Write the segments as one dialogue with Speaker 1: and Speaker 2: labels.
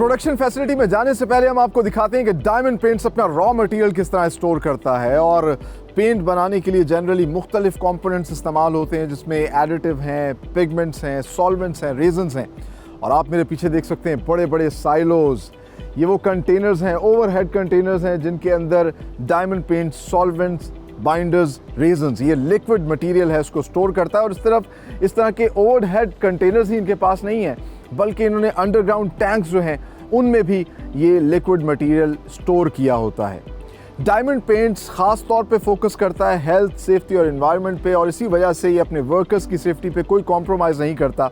Speaker 1: Production facility में जाने से पहले हम आपको दिखाते हैं कि डायमंड पेंट्स अपना रॉ मटेरियल किस तरह स्टोर करता है। और पेंट बनाने के लिए जनरली मुख्तलिफ कंपोनेंट्स इस्तेमाल होते हैं, जिसमें एडिटिव हैं, पिगमेंट्स हैं, सॉल्वेंट्स हैं, रेजन्स हैं। और आप मेरे पीछे देख सकते हैं बड़े बड़े साइलोज, ये वो कंटेनर्स हैं, ओवरहेड कंटेनर्स हैं जिनके अंदर Diamond Paint, solvents, binders, resins, ये लिक्विड मटेरियल है, उसको स्टोर करता है। और इस तरह के ओवरहेड कंटेनर्स ही इनके पास नहीं है, बल्कि इन्होंने अंडरग्राउंड टैंक्स जो हैं उनमें भी ये लिक्विड मटेरियल स्टोर किया होता है। डायमंड पेंट्स ख़ास तौर पे फोकस करता है हेल्थ, सेफ्टी और एनवायरनमेंट पे, और इसी वजह से ये अपने वर्कर्स की सेफ्टी पे कोई कॉम्प्रोमाइज़ नहीं करता।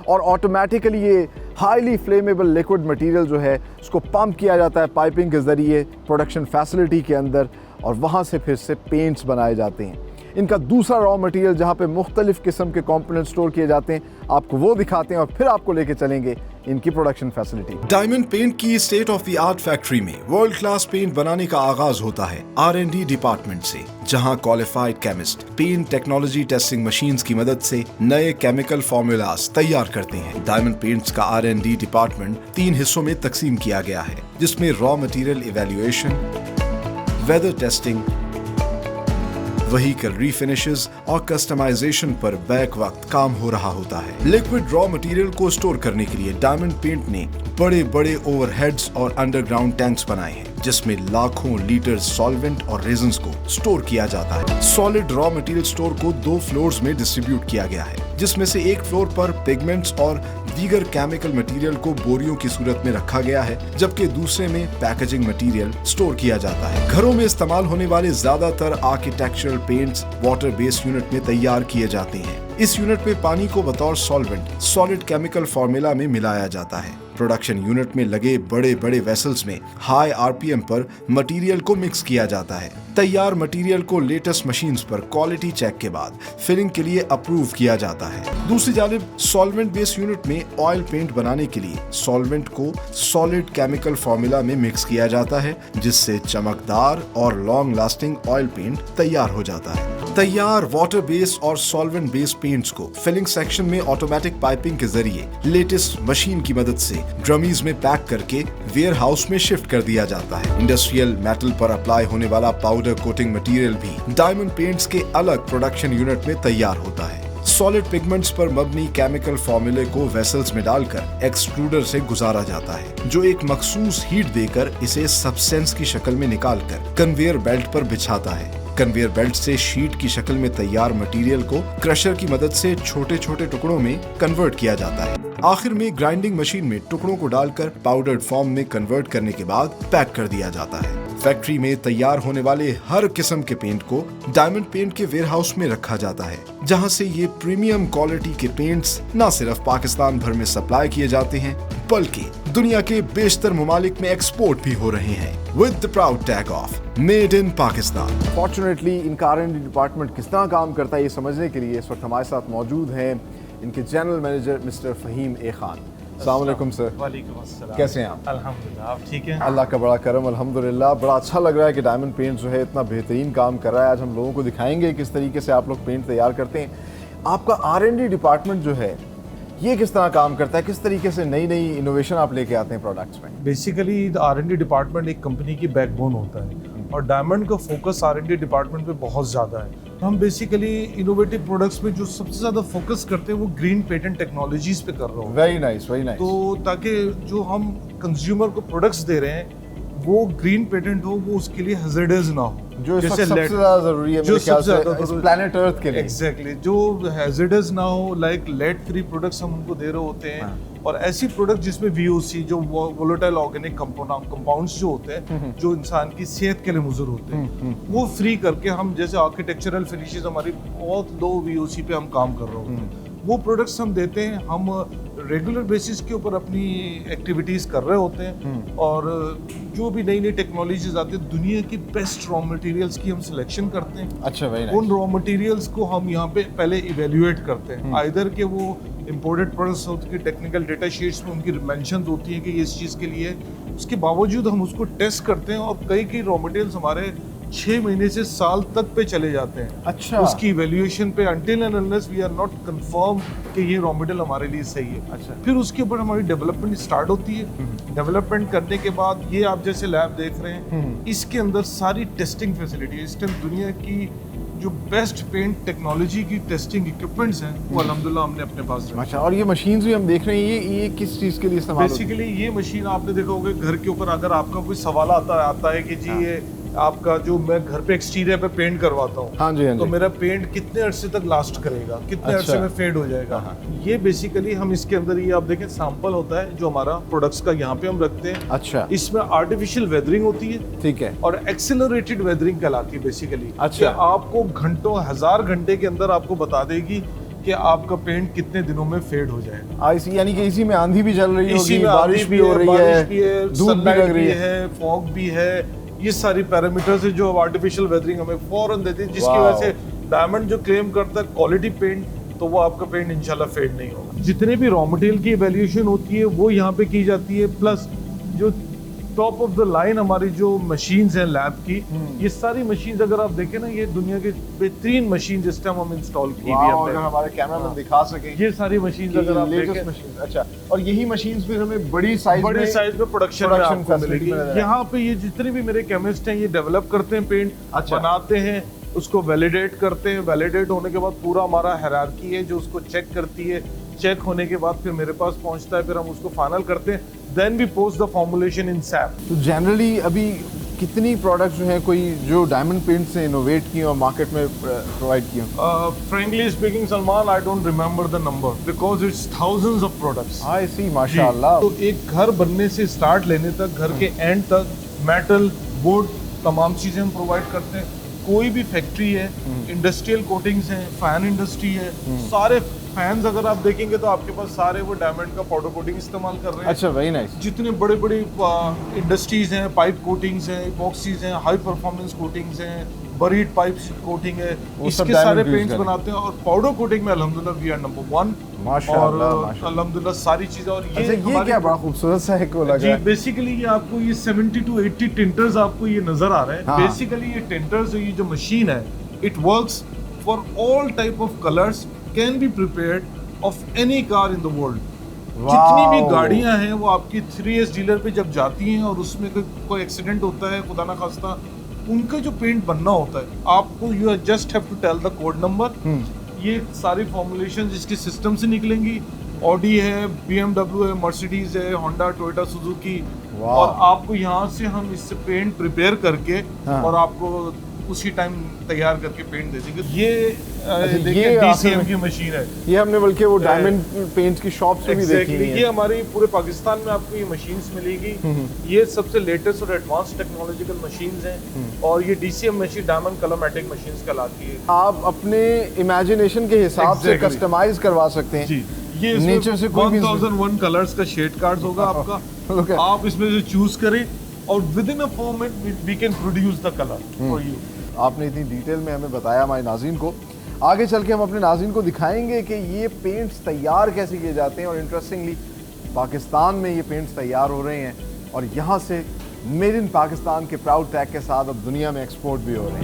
Speaker 1: और ऑटोमेटिकली ये हाईली फ्लेमेबल लिक्विड मटेरियल जो है उसको पंप किया जाता है पाइपिंग के ज़रिए प्रोडक्शन फैसिलिटी के अंदर, और वहाँ से फिर से पेंट्स बनाए जाते हैं। इनका दूसरा रॉ मटेरियल जहाँ पे मुख्तलिफ किस्म के कंपोनेंट स्टोर किए जाते हैं, आपको वो दिखाते हैं और फिर आपको लेके चलेंगे इनकी प्रोडक्शन फैसिलिटी।
Speaker 2: डायमंड पेंट की state of the art factory में वर्ल्ड क्लास पेंट बनाने का आगाज होता है R&D डिपार्टमेंट से, जहां qualified chemist paint technology testing machines की मदद से नए केमिकल फॉर्मूलाज तैयार करते हैं। डायमंड पेंट्स का R&D डिपार्टमेंट 3 हिस्सों में तकसीम किया गया है, जिसमें raw material evaluation, weather testing, vehicle refinishes और कस्टमाइजेशन पर बैक वक्त काम हो रहा होता है। लिक्विड रॉ मटेरियल को स्टोर करने के लिए डायमंड पेंट ने बड़े बड़े ओवरहेड्स और अंडरग्राउंड टैंक्स बनाए हैं, जिसमें लाखों लीटर सॉल्वेंट और रेजन्स को स्टोर किया जाता है। सॉलिड रॉ मटेरियल स्टोर को 2 फ्लोर्स में डिस्ट्रीब्यूट किया गया है, जिसमें से एक फ्लोर पर पिगमेंट्स और दीगर केमिकल मटेरियल को बोरियों की सूरत में रखा गया है, जबकि दूसरे में पैकेजिंग मटेरियल स्टोर किया जाता है। घरों में इस्तेमाल होने वाले ज्यादातर architectural paints water based unit में तैयार किए जाते हैं। इस यूनिट में पानी को बतौर सॉल्वेंट सॉलिड केमिकल फॉर्मूला में मिलाया जाता है। प्रोडक्शन यूनिट में लगे बड़े बड़े वेसल्स में हाई RPM पर मटेरियल को मिक्स किया जाता है। तैयार मटेरियल को लेटेस्ट मशीन्स पर क्वालिटी चेक के बाद फिलिंग के लिए अप्रूव किया जाता है। दूसरी जानिब सॉल्वेंट बेस्ड यूनिट में ऑयल पेंट बनाने के लिए सॉल्वेंट को सॉलिड केमिकल फॉर्मूला में मिक्स किया जाता है, जिससे चमकदार और लॉन्ग लास्टिंग ऑयल पेंट तैयार हो जाता है। तैयार वाटर बेस्ड और सॉल्वेंट बेस्ड पेंट्स को फिलिंग सेक्शन में ऑटोमेटिक पाइपिंग के जरिए लेटेस्ट मशीन की मदद से ड्रमीज में पैक करके वेयर हाउस में शिफ्ट कर दिया जाता है। इंडस्ट्रियल मेटल पर अप्लाई होने वाला पाउडर कोटिंग मटेरियल भी डायमंड पेंट्स के अलग प्रोडक्शन यूनिट में तैयार होता है। सॉलिड पिगमेंट्स पर मबनी केमिकल फॉर्मूले को वेसल्स में डालकर एक्सट्रूडर से गुजारा जाता है, जो एक मखसूस हीट देकर इसे सब्सटेंस की शक्ल में निकालकर कन्वेयर बेल्ट पर बिछाता है। कन्वेयर बेल्ट से शीट की शक्ल में तैयार मटेरियल को क्रशर की मदद से छोटे छोटे टुकड़ों में कन्वर्ट किया जाता है। आखिर में ग्राइंडिंग मशीन में टुकड़ों को डालकर पाउडर्ड फॉर्म में कन्वर्ट करने के बाद पैक कर दिया जाता है। फैक्ट्री में तैयार होने वाले हर किस्म के पेंट को डायमंड पेंट के वेयर हाउस में रखा जाता है, जहां से ये प्रीमियम क्वालिटी के पेंट्स न सिर्फ पाकिस्तान भर में सप्लाई किए जाते हैं, बल्कि दुनिया के बेशतर मुमालिक में एक्सपोर्ट भी हो रहे हैं, with the proud tag of made in Pakistan.
Speaker 1: Fortunately इनका R&D डिपार्टमेंट किस तरह काम करता है ये समझने के लिए इस वक्त हमारे साथ मौजूद हैं इनके जनरल मैनेजर मिस्टर फ़हीम ए खान। अस्सलाम वालेकुम सर।
Speaker 3: वालेकुम अस्सलाम।
Speaker 1: कैसे हैं आप?
Speaker 3: अल्हम्दुलिल्लाह, आप ठीक हैं?
Speaker 1: अल्लाह का बड़ा करम, अल्हम्दुलिल्लाह। बड़ा अच्छा लग रहा है कि डायमंड पेंट जो है इतना बेहतरीन काम कर रहा है। आज हम लोगों को दिखाएंगे किस तरीके से आप लोग पेंट तैयार करते हैं। आपका R&D डिपार्टमेंट जो है ये किस तरह काम करता है, किस तरीके से नई नई इनोवेशन आप लेके आते हैं प्रोडक्ट्स में?
Speaker 3: बेसिकली R&D डिपार्टमेंट एक कंपनी की बैकबोन होता है और डायमंड का फोकस R&D डिपार्टमेंट पे बहुत ज़्यादा है। हम बेसिकली इनोवेटिव प्रोडक्ट्स में जो सबसे ज़्यादा फोकस करते हैं वो ग्रीन पेटेंट टेक्नोलॉजीज पे कर रहे हो।
Speaker 1: Very nice, very nice.
Speaker 3: तो ताकि जो हम कंज्यूमर को प्रोडक्ट्स दे रहे हैं वो ग्रीन पेटेंट हो, वो उसके लिए हैजर्डस ना हो,
Speaker 1: जो सबसे ज़्यादा ज़रूरी है मेरे ख्याल से इस प्लैनेट अर्थ के लिए।
Speaker 3: एग्जैक्टली, जो हैजर्डस ना हो, लाइक लेड फ्री प्रोडक्ट्स हम उनको दे रहे होते हैं। और ऐसी प्रोडक्ट जिसमें VOC जो वोलेटाइल ऑर्गेनिक कंपाउंड्स जो होते हैं जो इंसान की सेहत के लिए मुज़र होते हैं, वो फ्री करके हम जैसे आर्किटेक्चरल फिनिशेस हमारी बहुत लो VOC पे हम काम कर रहे होते हैं, वो प्रोडक्ट्स हम देते हैं। हम रेगुलर बेसिस के ऊपर अपनी एक्टिविटीज़ कर रहे होते हैं और जो भी नई नई टेक्नोलॉजीज आती है, दुनिया की बेस्ट रॉ मटेरियल्स की हम सिलेक्शन करते हैं।
Speaker 1: अच्छा, वेरी नाइस।
Speaker 3: उन रॉ मटेरियल्स को हम यहाँ पे पहले इवेल्युएट करते हैं, आइदर के वो इम्पोर्टेड प्रोडक्ट्स होती है, टेक्निकल डेटा शीट्स में उनकी मेंशन होती है कि ये इस चीज़ के लिए, उसके बावजूद हम उसको टेस्ट करते हैं और कई रॉ मटेरियल्स हमारे 6 महीने से साल तक पे चले जाते हैं।
Speaker 1: अच्छा।
Speaker 3: उसकी वैल्यूएशन पे until and unless we are not confirm कि ये रॉ मटेरियल हमारे लिए सही है।
Speaker 1: अच्छा।
Speaker 3: फिर उसके ऊपर हमारी डेवलपमेंट स्टार्ट होती है। डेवलपमेंट करने के बाद ये आप जैसे लैब देख रहे हैं, इसके अंदर सारी टेस्टिंग फैसिलिटी है। इस टाइम दुनिया की जो बेस्ट पेंट टेक्नोलॉजी की टेस्टिंग इक्विपमेंट्स हैं वो अल्हम्दुलिल्लाह हमने अपने पास रखी।
Speaker 1: अच्छा, और ये मशीन्स भी हम देख रहे हैं, ये किस चीज़ के लिए इस्तेमाल होती है?
Speaker 3: बेसिकली ये मशीन आपने देखा होगा घर के ऊपर, अगर आपका कोई सवाल आता है कि जी ये आपका जो मैं घर पे एक्सटीरियर पे पेंट करवाता हूँ,
Speaker 1: हाँ जी, हाँ
Speaker 3: तो
Speaker 1: जी।
Speaker 3: मेरा पेंट कितने अरसे तक लास्ट करेगा, कितने
Speaker 1: अच्छा।
Speaker 3: अरसे में फेड हो जाएगा। ये बेसिकली हम इसके अंदर ये आप देखें सैंपल होता है जो हमारा प्रोडक्ट्स का यहाँ पे हम रखते हैं।
Speaker 1: अच्छा।
Speaker 3: इसमें आर्टिफिशियल वेदरिंग होती है,
Speaker 1: ठीक है।
Speaker 3: और एक्सेलरेटेड वेदरिंग कहलाती है बेसिकली।
Speaker 2: अच्छा।
Speaker 3: आपको घंटों 1000 घंटे के अंदर आपको बता देगी कि आपका पेंट कितने दिनों में फेड हो जाएगा।
Speaker 1: इसी यानी कि इसी में आंधी भी चल रही
Speaker 3: इसी
Speaker 1: होगी,
Speaker 3: में
Speaker 1: बारिश
Speaker 3: आंधी
Speaker 1: भी हो रही
Speaker 3: बारिश भी
Speaker 1: है, धूप भी
Speaker 3: sunlight
Speaker 1: लग रही
Speaker 3: है, फॉग भी है। ये सारी पैरामीटर्स है जो आर्टिफिशियल वेदरिंग हमें फौरन देती है, जिसकी
Speaker 1: वाओ।
Speaker 3: वजह से डायमंड जो क्लेम करता है क्वालिटी पेंट, तो वो आपका पेंट इंशाल्लाह फेड नहीं होगा। जितने भी रॉ मटेरियल की वैल्यूएशन होती है वो यहाँ पे की जाती है, प्लस जो टॉप ऑफ द लाइन हमारी जो मशीन्स हैं लैब की, ये सारी मशीन्स अगर आप देखें ना, ये दुनिया की बेहतरीन मशीन जिस टाइम हम इंस्टॉल की हुई
Speaker 1: वाओ, अगर
Speaker 3: हमने।
Speaker 1: हमारे कैमरामैन दिखा सकें
Speaker 3: ये सारी मशीन्स अगर आप
Speaker 1: लेटेस्ट
Speaker 3: देखें,
Speaker 1: मशीन। अच्छा, और यही मशीन्स फिर हमें बड़ी साइज
Speaker 3: बड़े साइज में प्रोडक्शन में
Speaker 1: production
Speaker 3: आपको
Speaker 1: facility
Speaker 3: मिलेगी।
Speaker 1: में नजर
Speaker 3: यहाँ पे ये जितने भी मेरे केमिस्ट हैं ये डेवलप करते हैं पेंट,
Speaker 1: अच्छा।
Speaker 3: बनाते हैं, उसको वैलिडेट करते हैं। वैलिडेट होने के बाद पूरा हमारा हायरार्की है जो उसको चेक करती है। चेक होने के बाद फिर मेरे पास पहुंचता है, फिर हम उसको फाइनल करते हैं। Then we post the formulation in SAP.
Speaker 1: तो जनरली अभी कितनी प्रोडक्ट्स जो हैं कोई जो डायमंड पेंट से इनोवेट की और मार्केट में प्रोवाइड की हों?
Speaker 3: Frankly speaking Salman, I don't remember the number because it's thousands of products.
Speaker 1: I see, माशाल्लाह।
Speaker 3: तो एक घर बनने से स्टार्ट लेने तक, घर के एंड तक, मेटल, वुड, तमाम चीजें हम प्रोवाइड करते हैं। कोई भी फैक्ट्री है, इंडस्ट्रियल कोटिंग्स हैं, फैन इंडस्ट्री है, सारे फैंस अगर आप देखेंगे तो आपके पास सारे वो डायमंड का पाउडर कोटिंग इस्तेमाल कर रहे हैं।
Speaker 1: अच्छा, वेरी नाइस।
Speaker 3: जितने बड़े बड़े इंडस्ट्रीज हैं, पाइप कोटिंग्स हैं, इपॉक्सीज हैं, हाई परफॉर्मेंस कोटिंग्स हैं, बरीड पाइप कोटिंग है,
Speaker 1: वो सब
Speaker 3: इसके
Speaker 1: diamond
Speaker 3: सारे
Speaker 1: use
Speaker 3: पेंट्स
Speaker 1: करें।
Speaker 3: बनाते हैं। और पाउडर कोटिंग में अल्हम्दुलिल्लाह वी आर नंबर 1।
Speaker 1: माशाल्लाह,
Speaker 3: और
Speaker 1: माशाल्लाह।
Speaker 3: अल्हम्दुलिल्लाह सारी चीजें। और
Speaker 1: अच्छा, ये
Speaker 3: हमारी-
Speaker 1: क्या बड़ा खूबसूरत सा एक वो लग
Speaker 3: जी
Speaker 1: रहा है।
Speaker 3: बेसिकली ये आपको ये 70 to 80 टिंटर्स आपको ये नजर आ रहे हैं।
Speaker 1: हाँ।
Speaker 3: बेसिकली ये टिंटर्स, ये जो मशीन है, it works for all type of colours, can be prepared of any car in the world. जितनी भी
Speaker 1: वाओ।
Speaker 3: गाड़ियां हैं वो आपकी 3S डीलर पे जब जाती हैं और उसमें कोई एक्सीडेंट होता है, खुदा ना खास्ता, उनका जो पेंट बनना होता है, आपको you just have to tell the code number. ये सारी फॉर्मुलेशन इसके सिस्टम से निकलेंगी। ऑडी है, BMW है, मर्सिडीज है, होंडा, टोयोटा, सुजुकी,
Speaker 1: वाह।
Speaker 3: और आपको यहाँ से हम इससे पेंट प्रिपेयर करके
Speaker 1: हाँ।
Speaker 3: और आपको उसी टाइम तैयार करके पेंट दे देंगे। ये
Speaker 1: अच्छा,
Speaker 3: देखिए
Speaker 1: ये
Speaker 3: DCM
Speaker 1: आखिर
Speaker 3: की मशीन है।
Speaker 1: ये हमने बल्कि वो डायमंड पेंट की शॉप से भी देखी
Speaker 3: Exactly.
Speaker 1: है।
Speaker 3: ये हमारी पूरे पाकिस्तान में आपको ये मशीन्स मिलेगी। ये सबसे लेटेस्ट और एडवांस टेक्नोलॉजिकल मशीन्स हैं। और ये DCM मशीन डायमंड कलरमेटिक मशीन्स कहलाती है।
Speaker 1: आप अपने इमेजिनेशन के हिसाब से
Speaker 3: Exactly.
Speaker 1: कस्टमाइज करवा सकते हैं।
Speaker 3: जी, ये
Speaker 1: नेचर से कोई भी
Speaker 3: 1001 कलर्स का शेड कार्ड होगा आपका।
Speaker 1: Look at-
Speaker 3: आप इसमें से चूज करें और within a format we can produce the colour for you.
Speaker 1: आपने इतनी डिटेल में हमें बताया हमारे नाज़रीन को। आगे चल के हम अपने नाज़रीन को दिखाएंगे कि ये पेंट्स तैयार कैसे किए जाते हैं, और इंटरेस्टिंगली पाकिस्तान में ये पेंट्स तैयार हो रहे हैं और यहाँ से मेड इन पाकिस्तान के प्राउड टैग के साथ अब दुनिया में एक्सपोर्ट भी हो रहे हैं।